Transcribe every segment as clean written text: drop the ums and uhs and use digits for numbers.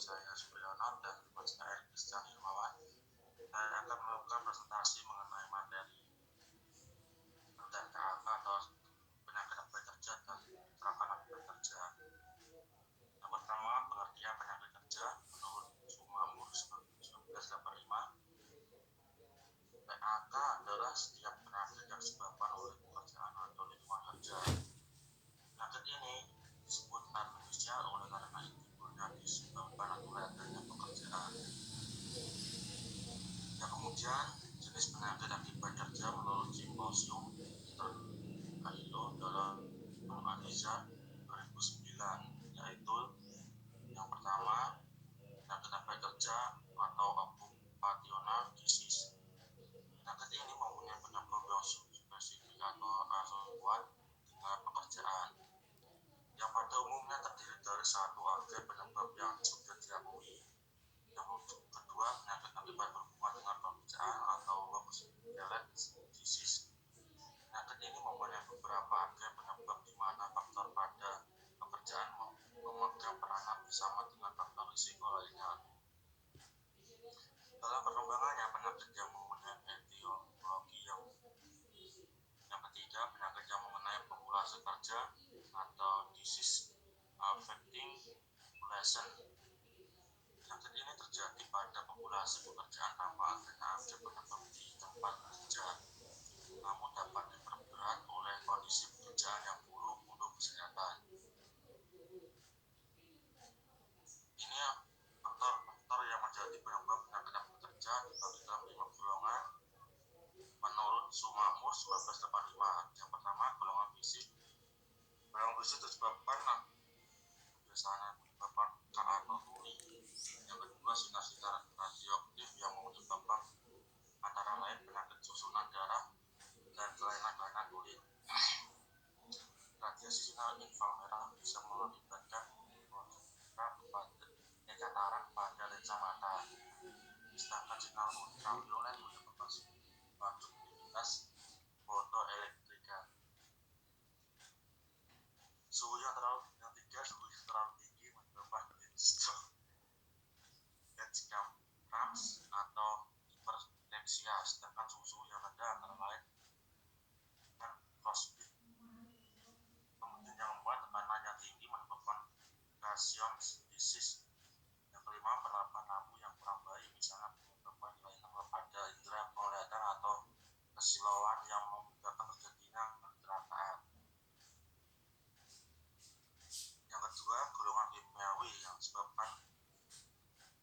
saya Supriyono dan teman saya Christian Hermawan. Saya akan melakukan presentasi mengenai materi dan KAK atau penyakit akibat kerja dan kecelakaan akibat kerja. Yang pertama, pengertian penyakit kerja menurut Sumamur 1985. PAK adalah setiap penyakit yang disebabkan oleh pekerjaan atau lingkungan kerja. Penyakit ini disebut artifisial oleh karena timbulnya disebabkan oleh adanya pekerjaan. Yang kemudian, jenis penyakit akibat kerja menurut Simposium Interkailo dalam Analiza 2009, yaitu yang pertama, penyakit akibat kerja atau occupational disease. Penyakit ini mempunyai penyebab yang spesifik atau kuat dengan pekerjaan, yang pada umumnya terdiri dari satu agen penyebab yang sudah diakui. Yang kedua, penyakit akibat berhubungan dengan pekerjaan atau work-related disease. Penyakit ini mempunyai beberapa agen penyebab di mana faktor pada pekerjaan memegang peranan bersama dengan faktor risiko lainnya. Dalam perkembangannya, penyakit yang mempunyai etiologi yang ketiga, penyakit yang mengenai populasi kerja atau disease affecting population. Penyakit ini terjadi pada populasi pekerjaan tanpa adanya agen penyebab di tempat kerja, namun dapat diperberat oleh kondisi pekerjaan yang buruk untuk kesehatan. Ini faktor-faktor yang menjadi penyebab penyakit akibat kerja dibagi dalam 5 golongan menurut Sumamur 1985. Yang pertama, golongan fisik. Golongan fisik disebabkan biasanya menyebabkan kanker tuli. Yang kedua, sinar-sinar radioaktif yang menyebabkan antara lain penyakit susunan darah dan kelainan-kelainan kulit. Radiasi sinar inframerah bisa mengakibatkan katarak pada lensa mata, sedangkan sinar ultraviolet menyebabkan aktivitas fotoelektrika. Suhu yang terlalu tinggi menyebabkan heat atau hiperteksia, sedangkan suhu yang rendah antara lain frostbite. Kemudian yang keempat, tekanan yang tinggi menyebabkan Gaussian disease. Yang kelima, penerapan lampu yang kurang baik misalnya menyebabkan kelainan pada indera penglihatan atau kesilauan yang menyebabkan terjadinya kecelakaan. Yang kedua, golongan kimiawi yang disebabkan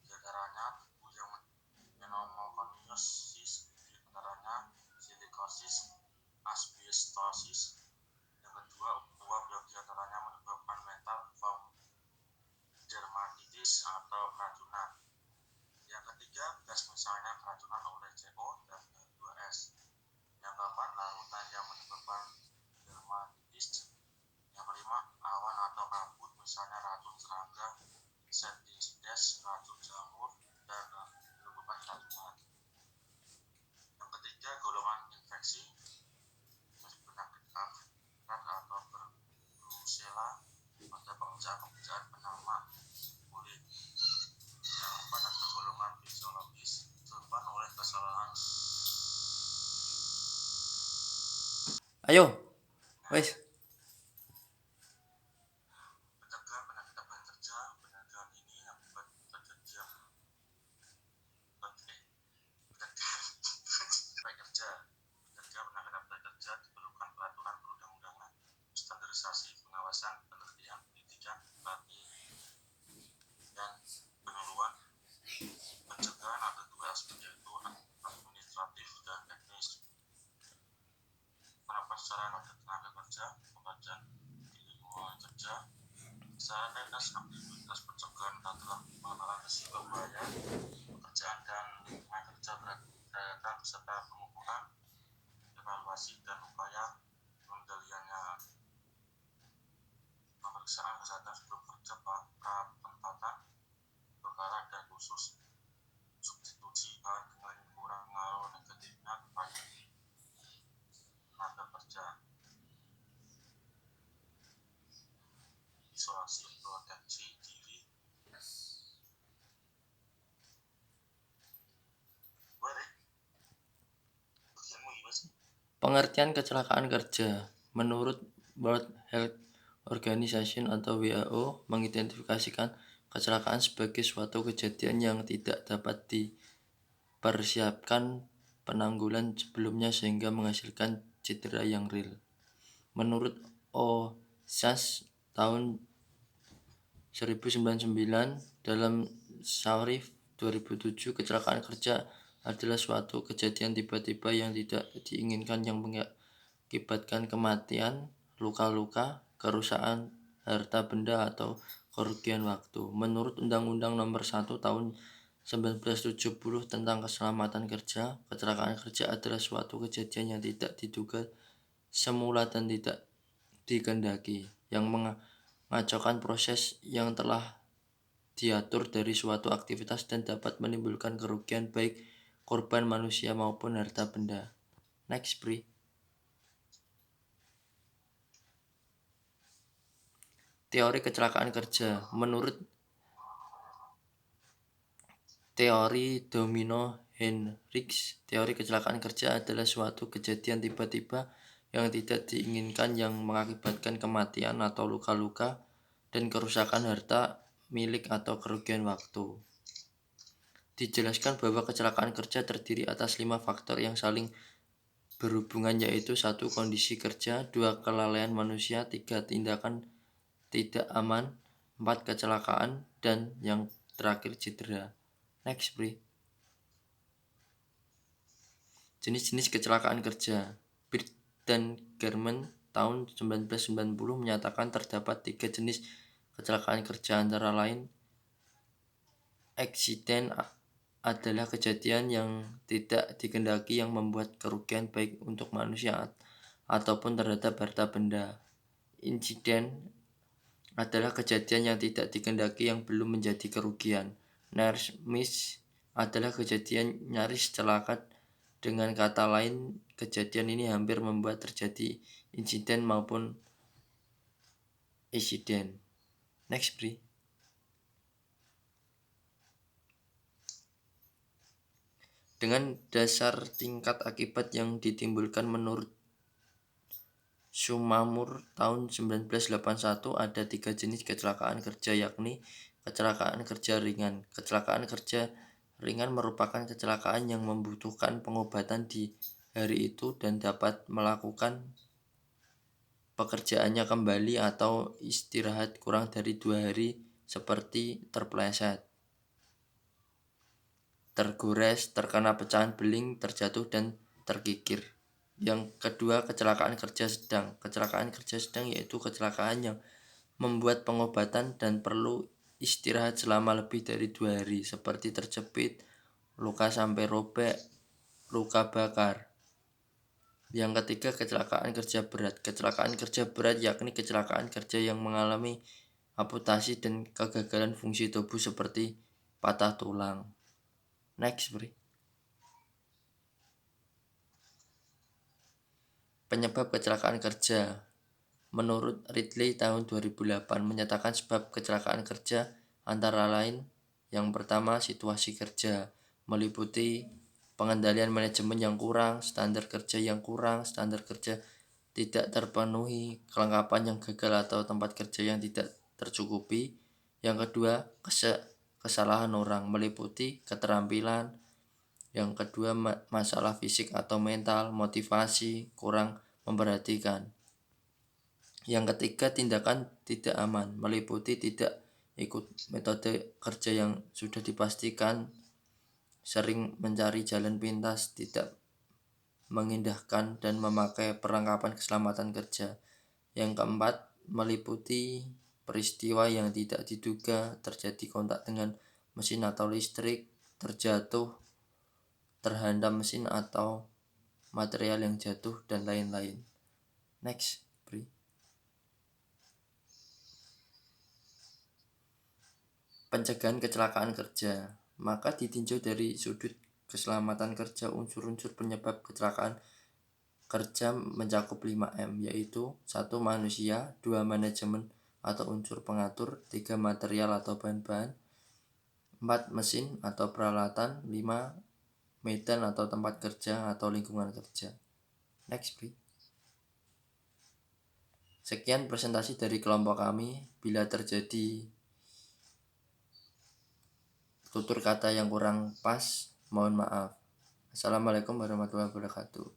diantaranya tubuh yang pneumokoniosis, diantaranya silikosis, asbestosis. Yang kedua, uap yang diantaranya menyebabkan metal form dermatitis atau keracunan. Yang ketiga, gas misalnya keracunan oleh CO dan H2S. Yang keempat, larutan yang menyebabkan dermatitis. Yang kelima, awan atau kabut misalnya racun serangga, sentisides, racun jamur, dan menyebabkan keracunan. Yang ketiga, golongan infeksi penyakit antraks atau Brucella pada pekerjaan penyamar kulit. Yang keempat, ada golongan fisiologis disebabkan oleh kesalahan. Ayo, wes. Pencegahan penyakit akibat kerja. Pencegahan ini akibat terjadinya Pencegahan penyakit akibat kerja diperlukan peraturan perundang-undangan, standarisasi, pengawasan, penelitian, pendidikan, pelatihan, dan penyuluhan. Pencegahan ada dua aspek, yaitu administratif dan teknis. Penerapan sarana dan tenaga kerja, pekerjaan di lingkungan kerja. Sarana dan aktivitas pencegahan adalah pengenalan risiko bahaya pekerjaan dan lingkungan kerja data beserta pengukuran, evaluasi, dan upaya pengendaliannya. Pemeriksaan kesehatan sebelum kerja, penempatan perkara, dan khusus substitusi bahan dengan kurang pengaruh negatifnya kepada tenaga kerja. Isolasi proteksi diri. Pengertian kecelakaan kerja. Menurut World Health Organization atau WHO mengidentifikasikan kecelakaan sebagai suatu kejadian yang tidak dapat dipersiapkan penanggulan sebelumnya sehingga menghasilkan cedera yang real. Menurut OSHA tahun 1999 dalam Syarif 2007, kecelakaan kerja adalah suatu kejadian tiba-tiba yang tidak diinginkan yang mengakibatkan kematian, luka-luka, kerusakan harta benda atau kerugian waktu. Menurut Undang-Undang Nomor 1 Tahun 1970 tentang keselamatan kerja, kecelakaan kerja adalah suatu kejadian yang tidak diduga semula dan tidak dikehendaki, yang mengacaukan proses yang telah diatur dari suatu aktivitas dan dapat menimbulkan kerugian baik korban manusia maupun harta benda. Next, Pri. Teori kecelakaan kerja. Menurut teori domino Henrich, teori kecelakaan kerja adalah suatu kejadian tiba-tiba yang tidak diinginkan yang mengakibatkan kematian atau luka-luka dan kerusakan harta milik atau kerugian waktu. Dijelaskan bahwa kecelakaan kerja terdiri atas 5 faktor yang saling berhubungan, yaitu 1. Kondisi kerja, 2. Kelalaian manusia, 3. Tindakan tidak aman, 4. Kecelakaan, dan yang terakhir cedera. Next, Pri. Jenis-jenis kecelakaan kerja. Bird dan German tahun 1990 menyatakan terdapat 3 jenis kecelakaan kerja, antara lain eksiden adalah kejadian yang tidak dikehendaki yang membuat kerugian baik untuk manusia ataupun terhadap harta benda. Insiden adalah kejadian yang tidak dikehendaki yang belum menjadi kerugian. Near miss adalah kejadian nyaris celaka. Dengan kata lain, kejadian ini hampir membuat terjadi insiden maupun insiden. Next, Bri. Dengan dasar tingkat akibat yang ditimbulkan menurut Sumamur tahun 1981 ada 3 jenis kecelakaan kerja, yakni kecelakaan kerja ringan. Kecelakaan kerja ringan merupakan kecelakaan yang membutuhkan pengobatan di hari itu dan dapat melakukan pekerjaannya kembali atau istirahat kurang dari 2 hari, seperti terpleset, tergores, terkena pecahan beling, terjatuh, dan terkikir. Yang kedua, kecelakaan kerja sedang. Kecelakaan kerja sedang yaitu kecelakaan yang membuat pengobatan dan perlu istirahat selama lebih dari 2 hari, seperti terjepit, luka sampai robek, luka bakar. Yang ketiga, kecelakaan kerja berat. Kecelakaan kerja berat yakni kecelakaan kerja yang mengalami amputasi dan kegagalan fungsi tubuh seperti patah tulang. Next, Bri. Penyebab kecelakaan kerja. Menurut Ridley tahun 2008 menyatakan sebab kecelakaan kerja antara lain: yang pertama, situasi kerja, meliputi pengendalian manajemen yang kurang, standar kerja yang kurang, standar kerja tidak terpenuhi, kelengkapan yang gagal atau tempat kerja yang tidak tercukupi. Yang kedua, kesalahan orang, meliputi keterampilan. Yang kedua, masalah fisik atau mental, motivasi, kurang memperhatikan. Yang ketiga, tindakan tidak aman, meliputi tidak ikut metode kerja yang sudah dipastikan, sering mencari jalan pintas, tidak mengindahkan dan memakai perlengkapan keselamatan kerja. Yang keempat, meliputi peristiwa yang tidak diduga, terjadi kontak dengan mesin atau listrik, terjatuh, terhantam mesin atau material yang jatuh, dan lain-lain. Next, Bri. Pencegahan kecelakaan kerja. Maka ditinjau dari sudut keselamatan kerja, unsur-unsur penyebab kecelakaan kerja mencakup 5M, yaitu 1. Manusia, 2. Manajemen atau unsur pengatur, 3. Material atau bahan-bahan, 4. Mesin atau peralatan, 5. Medan atau tempat kerja atau lingkungan kerja. Next, please. Sekian presentasi dari kelompok kami. Bila terjadi tutur kata yang kurang pas, mohon maaf. Assalamualaikum warahmatullahi wabarakatuh.